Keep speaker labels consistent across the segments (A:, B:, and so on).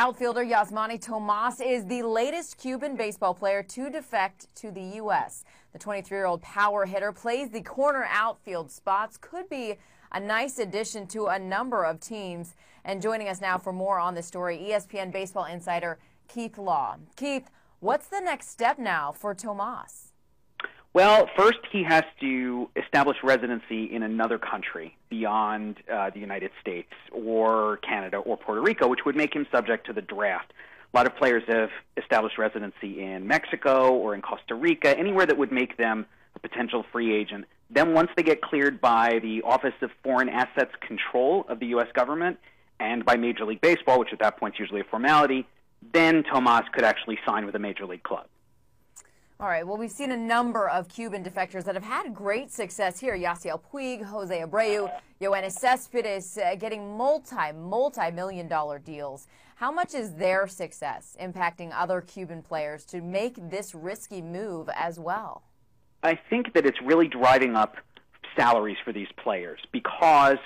A: Outfielder Yasmani Tomas is the latest Cuban baseball player to defect to the U.S. The 23-year-old power hitter plays the corner outfield spots, could be a nice addition to a number of teams. And joining us now for more on this story, ESPN baseball insider Keith Law. Keith, what's the next step now for Tomas?
B: Well, first he has to establish residency in another country beyond the United States or Canada or Puerto Rico, which would make him subject to the draft. A lot of players have established residency in Mexico or in Costa Rica, anywhere that would make them a potential free agent. Then once they get cleared by the Office of Foreign Assets Control of the U.S. government and by Major League Baseball, which at that point is usually a formality, then Tomas could actually sign with a major league club.
A: All right, well, we've seen a number of Cuban defectors that have had great success here. Yasiel, Puig, Jose Abreu, Yoenis Cespedes getting multi-million-dollar deals. How much is their success impacting other Cuban players to make this risky move as well?
B: I think that it's really driving up salaries for these players because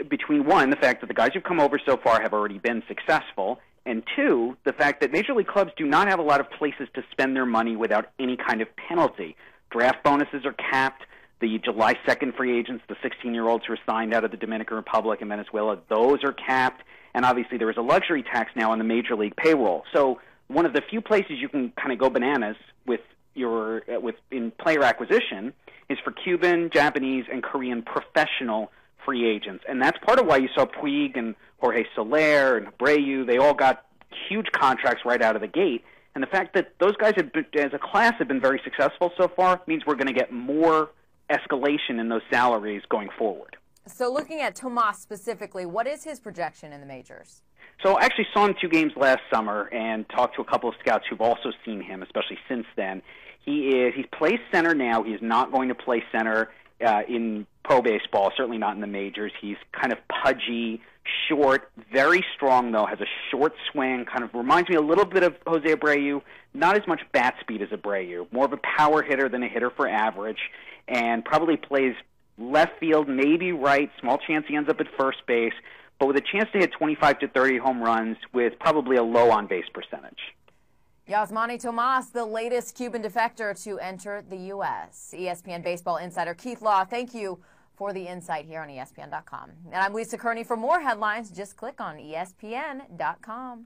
B: between, one, the fact that the guys who've come over so far have already been successful, and two, the fact that major league clubs do not have a lot of places to spend their money without any kind of penalty. Draft bonuses are capped. The July 2nd free agents, the 16-year-olds who are signed out of the Dominican Republic and Venezuela, those are capped. And obviously there is a luxury tax now on the major league payroll. So one of the few places you can kind of go bananas with in player acquisition is for Cuban, Japanese, and Korean professional free agents. And that's part of why you saw Puig and Jorge Soler and Abreu, they all got huge contracts right out of the gate. And the fact that those guys have been, as a class, have been very successful so far means we're going to get more escalation in those salaries going forward.
A: So looking at Tomas specifically, what is his projection in the majors?
B: So I actually saw him 2 games last summer and talked to a couple of scouts who've also seen him, especially since then. He plays center now. He is not going to play center in pro baseball, certainly not in the majors. He's kind of pudgy, short, very strong, though, has a short swing, kind of reminds me a little bit of Jose Abreu, not as much bat speed as Abreu, more of a power hitter than a hitter for average, and probably plays left field, maybe right, small chance he ends up at first base, but with a chance to hit 25 to 30 home runs with probably a low on-base percentage.
A: Yasmani Tomas, the latest Cuban defector to enter the U.S. ESPN baseball insider Keith Law, thank you for the insight here on ESPN.com. And I'm Lisa Kearney. For more headlines, just click on ESPN.com.